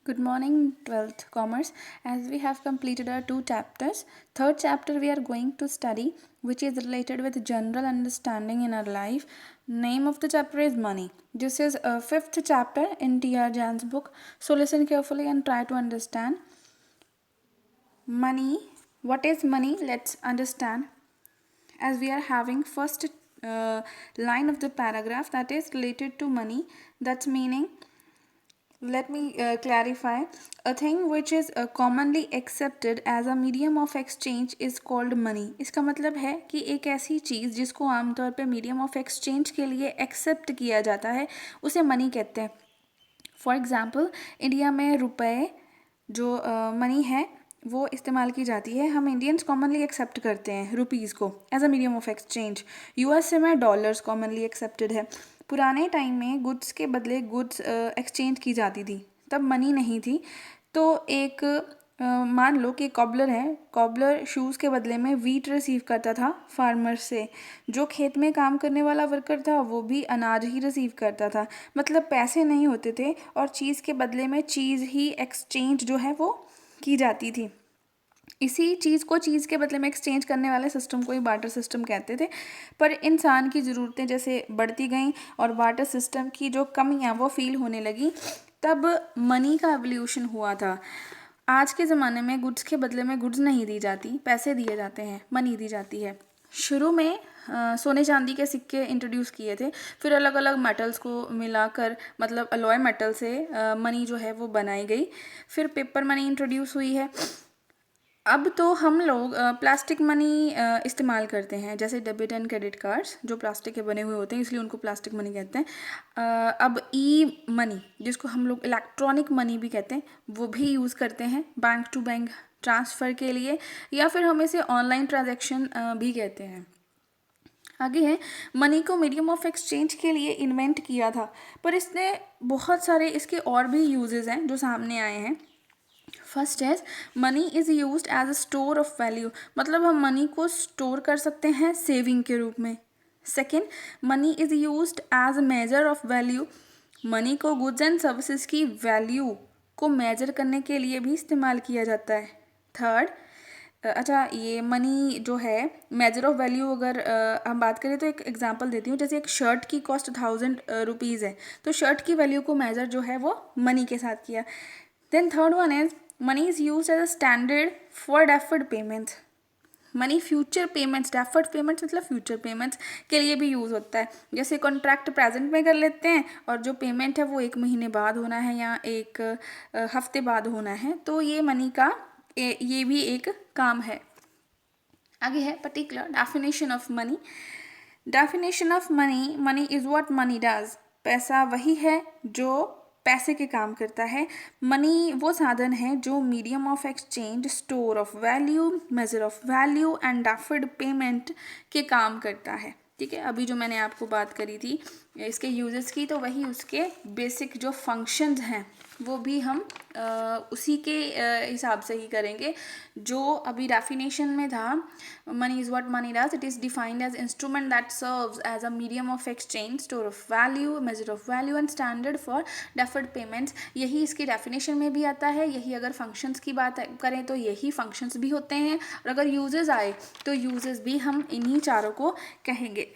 Good morning, 12th Commerce. As we have completed our two chapters, third chapter we are going to study, which is related with general understanding in our life. Name of the chapter is money. This is a fifth chapter in T.R. Jan's book. So listen carefully and try to understand. Money. What is money? Let's understand. As we are having first line of the paragraph that is related to money. That's meaning. Let me clarify. A thing which is commonly accepted as a medium of exchange is called money. इसका मतलब है कि एक ऐसी चीज़ जिसको आमतौर पे medium of exchange के लिए एक्सेप्ट किया जाता है उसे मनी कहते हैं. फॉर एग्ज़ाम्पल इंडिया में रुपए जो मनी है वो इस्तेमाल की जाती है. हम इंडियंस कॉमनली एक्सेप्ट करते हैं रुपीज़ को as a medium of exchange. USA में डॉलर्स कॉमनली एक्सेप्टेड है. पुराने टाइम में गुड्स के बदले गुड्स एक्सचेंज की जाती थी. तब मनी नहीं थी. तो एक मान लो कि कॉबलर है. कॉबलर शूज़ के बदले में वीट रिसीव करता था फार्मर से. जो खेत में काम करने वाला वर्कर था वो भी अनाज ही रिसीव करता था. मतलब पैसे नहीं होते थे और चीज़ के बदले में चीज़ ही एक्सचेंज जो है वो की जाती थी. इसी चीज़ को चीज़ के बदले में एक्सचेंज करने वाले सिस्टम को ही बार्टर सिस्टम कहते थे. पर इंसान की ज़रूरतें जैसे बढ़ती गईं और बार्टर सिस्टम की जो कमियां वो फील होने लगी, तब मनी का एवोल्यूशन हुआ था. आज के ज़माने में गुड्स के बदले में गुड्स नहीं दी जाती, पैसे दिए जाते हैं, मनी दी जाती है. शुरू में सोने चांदी के सिक्के इंट्रोड्यूस किए थे. फिर अलग अलग मेटल्स को मिलाकर मतलब अलॉय मेटल से मनी जो है वो बनाई गई. फिर पेपर मनी इंट्रोड्यूस हुई है. अब तो हम लोग प्लास्टिक मनी इस्तेमाल करते हैं, जैसे डेबिट एंड क्रेडिट कार्ड्स जो प्लास्टिक के बने हुए होते हैं, इसलिए उनको प्लास्टिक मनी कहते हैं. अब ई मनी जिसको हम लोग इलेक्ट्रॉनिक मनी भी कहते हैं वो भी यूज़ करते हैं बैंक टू बैंक ट्रांसफ़र के लिए, या फिर हम इसे ऑनलाइन ट्रांजैक्शन भी कहते हैं. आगे है, मनी को मीडियम ऑफ एक्सचेंज के लिए इन्वेंट किया था, पर इसने बहुत सारे इसके और भी यूजेस हैं जो सामने आए हैं. फर्स्ट है, money is used as a store of value. मतलब हम मनी को स्टोर कर सकते हैं सेविंग के रूप में. Second, money is used as a measure of value. Money को गुड्स एंड सर्विसेज की वैल्यू को मेजर करने के लिए भी इस्तेमाल किया जाता है. थर्ड, अच्छा ये मनी जो है मेजर ऑफ वैल्यू अगर हम बात करें तो एक एग्जांपल देती हूँ. जैसे एक शर्ट की कॉस्ट 1000 रुपीज़ है, तो शर्ट की वैल्यू को मेजर जो है वो मनी के साथ किया. Then third one is money is use as a standard for deferred payments. Money future payments, deferred payments मतलब फ्यूचर पेमेंट्स के लिए भी यूज़ होता है. जैसे कॉन्ट्रैक्ट प्रेजेंट में कर लेते हैं और जो पेमेंट है वो 1 महीने बाद होना है या 1 हफ्ते बाद होना है, तो ये मनी का ये भी एक काम है. आगे है particular definition of money. Definition of money, money is what money does. पैसा वही है जो पैसे के काम करता है. मनी वो साधन है जो medium of exchange, store of value, measure of value and deferred payment के काम करता है. ठीक है, अभी जो मैंने आपको बात करी थी इसके यूजेस की, तो वही उसके बेसिक जो फंक्शंस हैं वो भी हम उसी के हिसाब से ही करेंगे जो अभी डेफिनेशन में था. Money is what money does. It is defined as instrument that serves as a medium of exchange, store of value, measure of value and standard for deferred payments. यही इसकी डेफिनेशन में भी आता है. यही अगर फंक्शंस की बात करें तो यही फंक्शंस भी होते हैं, और अगर यूजेस आए तो यूजेस भी हम इन्हीं चारों को कहेंगे.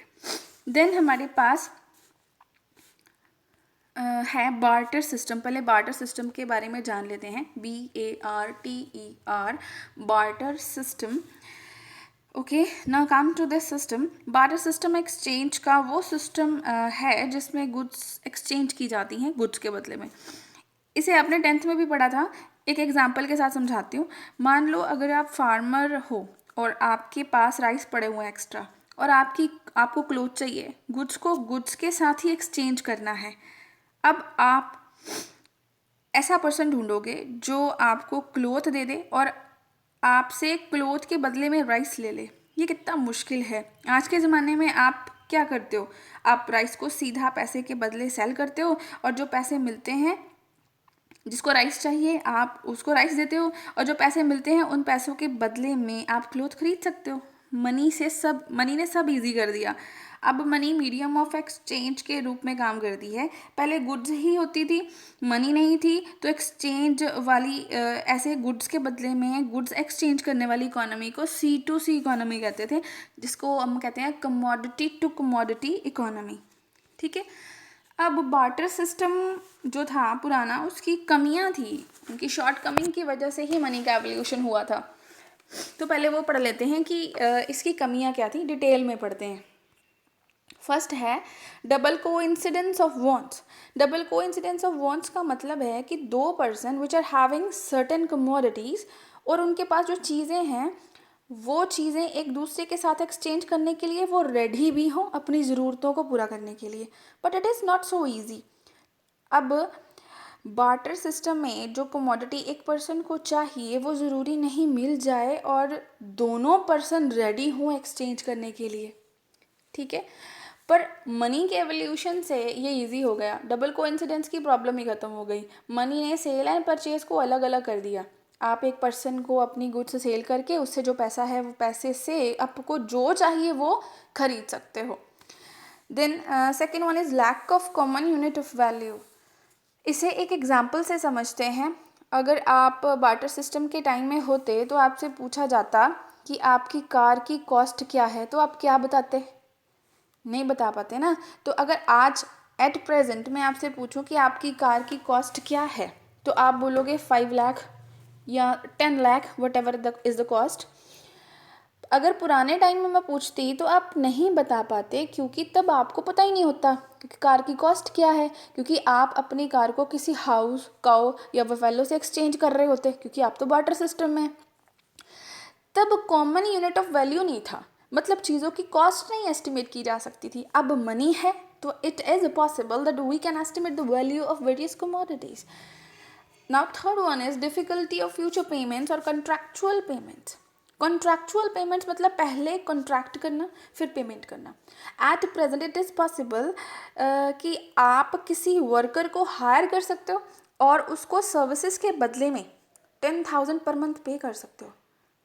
देन हमारे पास है बार्टर सिस्टम. पहले बार्टर सिस्टम के बारे में जान लेते हैं. BARTER, barter system. Okay, now come to this system. Barter system exchange का वो सिस्टम है जिसमें गुड्स एक्सचेंज की जाती हैं गुड्स के बदले में. इसे आपने 10th में भी पढ़ा था. एक एग्जाम्पल के साथ समझाती हूँ. मान लो अगर आप फार्मर हो और आपके पास राइस पड़े हुए हैं एक्स्ट्रा, और आपको क्लोथ चाहिए. गुड्स को गुड्स के साथ ही एक्सचेंज करना है. अब आप ऐसा पर्सन ढूंढोगे जो आपको क्लोथ दे दे और आपसे क्लोथ के बदले में राइस ले ले. ये कितना मुश्किल है. आज के ज़माने में आप क्या करते हो? आप राइस को सीधा पैसे के बदले सेल करते हो, और जो पैसे मिलते हैं, जिसको राइस चाहिए आप उसको राइस देते हो, और जो पैसे मिलते हैं उन पैसों के बदले में आप क्लोथ खरीद सकते हो. मनी ने सब इजी कर दिया. अब मनी मीडियम ऑफ एक्सचेंज के रूप में काम करती है। पहले गुड्स ही होती थी, मनी नहीं थी, तो एक्सचेंज वाली ऐसे गुड्स के बदले में गुड्स एक्सचेंज करने वाली इकोनॉमी को C2C इकोनॉमी कहते थे, जिसको हम कहते हैं कमोडिटी टू कमोडिटी इकोनॉमी। ठीक है। अब बार्टर सिस्टम जो था पुराना, उसकी कमियां थी, उनकी शॉर्ट कमिंग की वजह से ही मनी का एवोल्यूशन हुआ था। तो पहले वो पढ़ लेते हैं कि इसकी कमियां क्या थी, डिटेल में पढ़ते हैं। फर्स्ट है double coincidence of wants. Double coincidence of wants का मतलब है कि दो person which are having certain commodities, और उनके पास जो चीज़ें हैं वो चीज़ें एक दूसरे के साथ एक्सचेंज करने के लिए वो रेडी भी हों अपनी ज़रूरतों को पूरा करने के लिए, but it is not so easy. अब बार्टर सिस्टम में जो कमोडिटी एक पर्सन को चाहिए वो ज़रूरी नहीं मिल जाए और दोनों पर्सन रेडी हों एक्सचेंज करने के लिए। ठीक है। पर मनी के एवोल्यूशन से ये इजी हो गया, डबल कोइंसिडेंस की प्रॉब्लम ही ख़त्म हो गई। मनी ने सेल एंड परचेज को अलग अलग कर दिया। आप एक पर्सन को अपनी गुड्स सेल करके उससे जो पैसा है वो पैसे से आपको जो चाहिए वो खरीद सकते हो। Then second one is lack of common unit of value. इसे एक एग्जाम्पल से समझते हैं। अगर आप बार्टर सिस्टम के टाइम में होते तो आपसे पूछा जाता कि आपकी कार की कॉस्ट क्या है, तो आप क्या बताते? नहीं बता पाते ना। तो अगर आज एट प्रेजेंट मैं आपसे पूछूं कि आपकी कार की कॉस्ट क्या है, तो आप बोलोगे 5 लाख या 10 lakh, what ever the is the cost. अगर पुराने टाइम में मैं पूछती तो आप नहीं बता पाते, क्योंकि तब आपको पता ही नहीं होता कि कार की कॉस्ट क्या है, क्योंकि आप अपनी कार को किसी हाउस, काउ या बफेलो से एक्सचेंज कर रहे होते, क्योंकि आप तो बार्टर सिस्टम में। तब कॉमन यूनिट ऑफ वैल्यू नहीं था, मतलब चीज़ों की कॉस्ट नहीं एस्टिमेट की जा सकती थी। अब मनी है तो it is possible that we can estimate the value of various commodities. Now third one is difficulty of future payments और कॉन्ट्रैक्चुअल पेमेंट्स। कॉन्ट्रैक्चुअल पेमेंट्स मतलब पहले कॉन्ट्रैक्ट करना फिर पेमेंट करना। At present it is possible कि आप किसी worker को हायर कर सकते हो और उसको सर्विसेज के बदले में 10,000 पर मंथ पे कर सकते हो।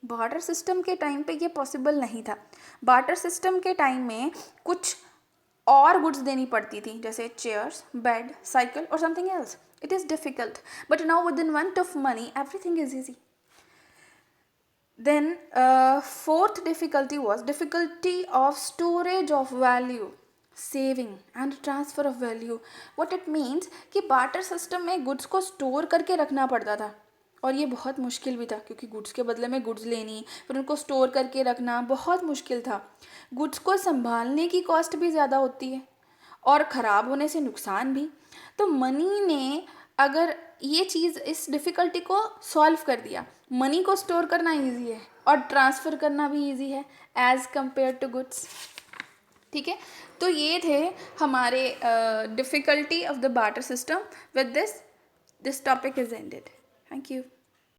बार्टर सिस्टम के टाइम पे ये पॉसिबल नहीं था। बार्टर सिस्टम के टाइम में कुछ और गुड्स देनी पड़ती थी, जैसे चेयर्स, बेड, साइकिल और something else. It is difficult, but now with in one of money everything is easy. Then fourth difficulty was difficulty of storage of value, saving and transfer of value. What it means कि barter system में goods को store करके रखना पड़ता था, और ये बहुत मुश्किल भी था, क्योंकि गुड्स के बदले में गुड्स लेनी फिर उनको स्टोर करके रखना बहुत मुश्किल था। गुड्स को संभालने की कॉस्ट भी ज़्यादा होती है और ख़राब होने से नुकसान भी। तो मनी ने अगर ये चीज़, इस डिफ़िकल्टी को सॉल्व कर दिया। मनी को स्टोर करना इजी है और ट्रांसफ़र करना भी इजी है एज़ कम्पेयर टू गुड्स। ठीक है। तो ये थे हमारे difficulty of the barter system. With this topic is ended. Thank you.